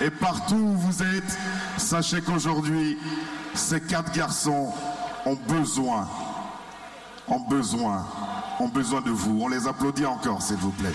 Et partout où vous êtes, sachez qu'aujourd'hui, ces 4 garçons ont besoin de vous. On les applaudit encore, s'il vous plaît.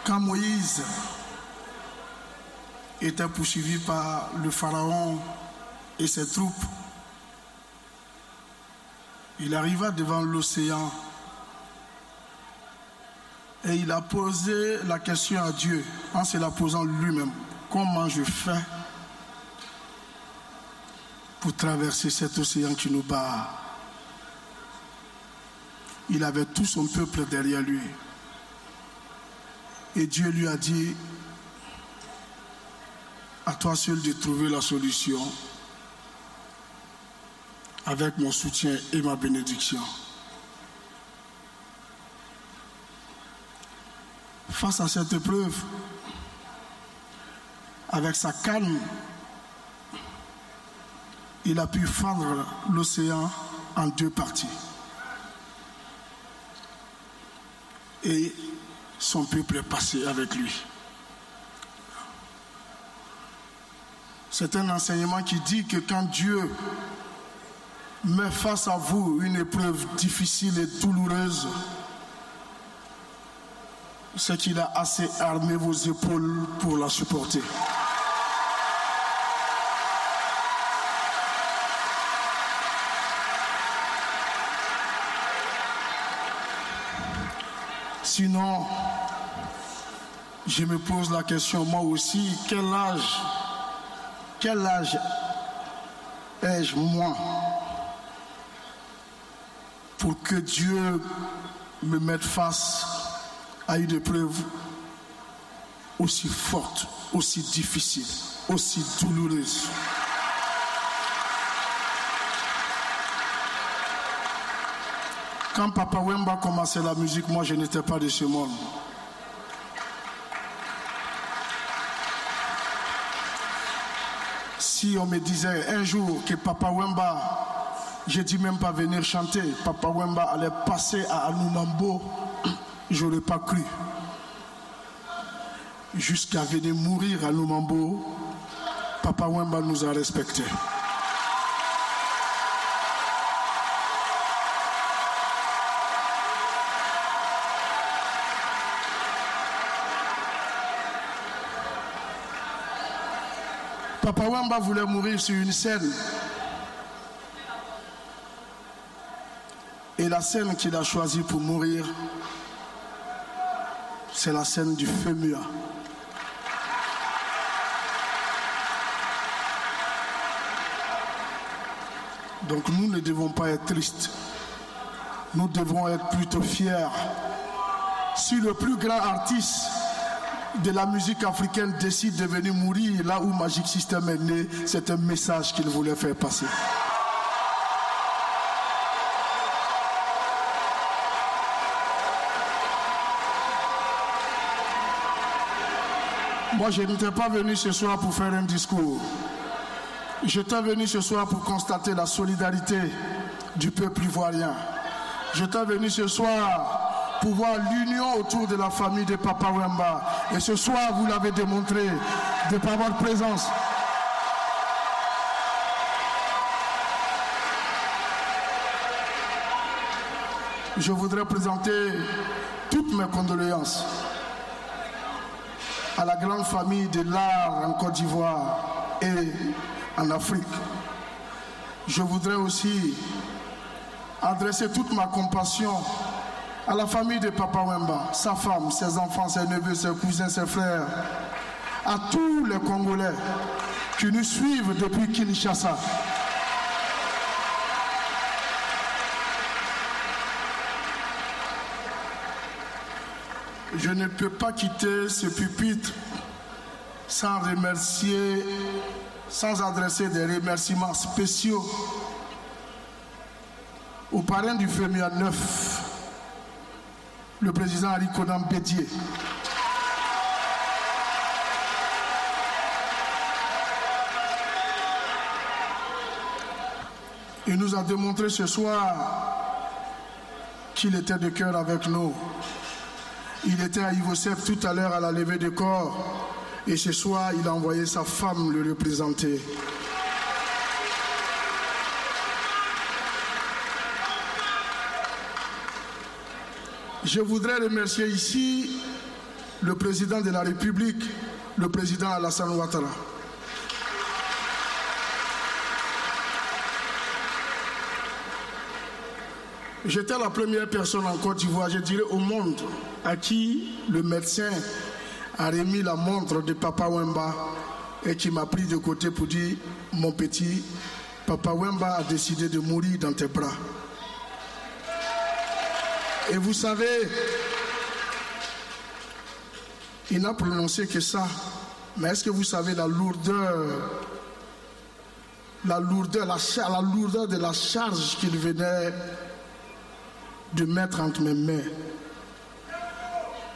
Quand Moïse était poursuivi par le pharaon et ses troupes, il arriva devant l'océan et il a posé la question à Dieu en se la posant lui-même. Comment je fais pour traverser cet océan qui nous bat? Il avait tout son peuple derrière lui. Et Dieu lui a dit, à toi seul de trouver la solution avec mon soutien et ma bénédiction. Face à cette épreuve, avec sa canne, il a pu fendre l'océan en 2 parties. Et son peuple est passé avec lui. C'est un enseignement qui dit que quand Dieu met face à vous une épreuve difficile et douloureuse, c'est qu'il a assez armé vos épaules pour la supporter. Sinon, je me pose la question moi aussi, quel âge ai-je moi pour que Dieu me mette face à une épreuve aussi forte, aussi difficile, aussi douloureuse. Quand Papa Wemba commençait la musique, moi je n'étais pas de ce monde. Si on me disait un jour que Papa Wemba, je dis même pas venir chanter, Papa Wemba allait passer à Anoumambo, je n'aurais pas cru. Jusqu'à venir mourir à Anoumambo, Papa Wemba nous a respectés. Papa Wemba voulait mourir sur une scène. Et la scène qu'il a choisie pour mourir, c'est la scène du feu Mua. Donc nous ne devons pas être tristes. Nous devons être plutôt fiers. Si le plus grand artiste de la musique africaine décide de venir mourir là où Magic System est né, c'est un message qu'il voulait faire passer. Moi, je n'étais pas venu ce soir pour faire un discours. J'étais venu ce soir pour constater la solidarité du peuple ivoirien. J'étais venu ce soir pour voir l'union autour de la famille de Papa Wemba. Et ce soir, vous l'avez démontré de par votre présence. Je voudrais présenter toutes mes condoléances à la grande famille de l'art en Côte d'Ivoire et en Afrique. Je voudrais aussi adresser toute ma compassion à la famille de Papa Wemba, sa femme, ses enfants, ses neveux, ses cousins, ses frères, à tous les Congolais qui nous suivent depuis Kinshasa. je ne peux pas quitter ce pupitre sans remercier, sans adresser des remerciements spéciaux au parrain du FEMIA 9, le président Henri Konan Bédié. Il nous a démontré ce soir qu'il était de cœur avec nous. Il était à Ivosep tout à l'heure à la levée de corps et ce soir il a envoyé sa femme le représenter. Je voudrais remercier ici le président de la République, le président Alassane Ouattara. J'étais la première personne en Côte d'Ivoire, je dirais au monde, à qui le médecin a remis la montre de Papa Wemba et qui m'a pris de côté pour dire « Mon petit, Papa Wemba a décidé de mourir dans tes bras. » Et vous savez, il n'a prononcé que ça. Mais est-ce que vous savez la lourdeur de la charge qu'il venait de mettre entre mes mains?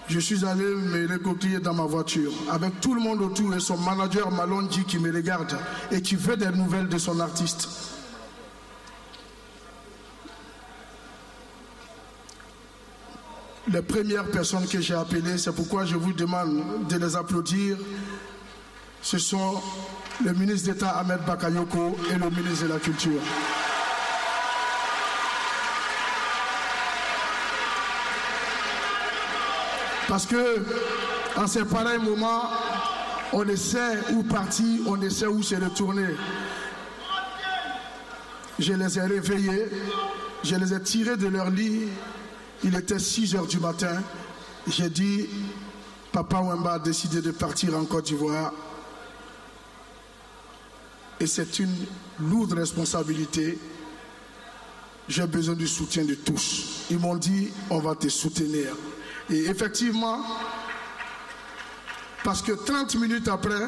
Je suis allé me recoquiller dans ma voiture avec tout le monde autour et son manager Malonji qui me regarde et qui veut des nouvelles de son artiste. Les premières personnes que j'ai appelées, c'est pourquoi je vous demande de les applaudir, ce sont le ministre d'État Ahmed Bakayoko et le ministre de la Culture. Parce que, en ces pareils moments, on ne sait où partir, on ne sait où se retourner. Je les ai réveillés, je les ai tirés de leur lit. Il était 6 heures du matin. J'ai dit, Papa Wemba a décidé de partir en Côte d'Ivoire. Et c'est une lourde responsabilité. J'ai besoin du soutien de tous. Ils m'ont dit, on va te soutenir. Et effectivement, parce que 30 minutes après,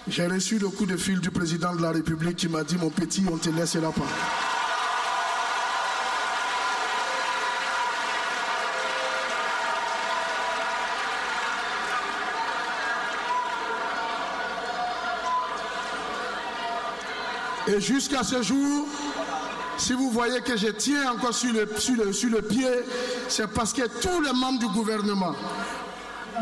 j'ai reçu le coup de fil du président de la République qui m'a dit, mon petit, on te laissera pas. Et jusqu'à ce jour, si vous voyez que je tiens encore sur le pied, c'est parce que tous les membres du gouvernement,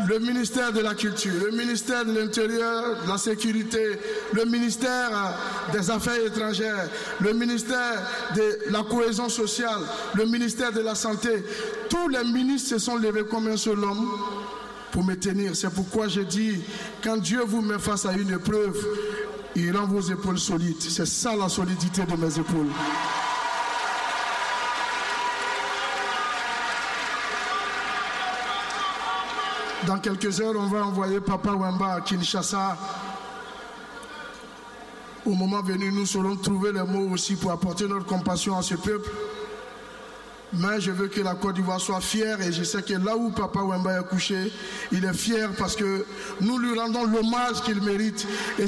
le ministère de la Culture, le ministère de l'Intérieur, de la Sécurité, le ministère des Affaires étrangères, le ministère de la Cohésion sociale, le ministère de la Santé, tous les ministres se sont levés comme un seul homme pour me tenir. C'est pourquoi je dis, quand Dieu vous met face à une épreuve, il rend vos épaules solides. C'est ça la solidité de mes épaules. Dans quelques heures, on va envoyer Papa Wemba à Kinshasa. Au moment venu, nous saurons trouver les mots aussi pour apporter notre compassion à ce peuple. Mais je veux que la Côte d'Ivoire soit fière et je sais que là où Papa Wemba est couché, il est fier parce que nous lui rendons l'hommage qu'il mérite. Et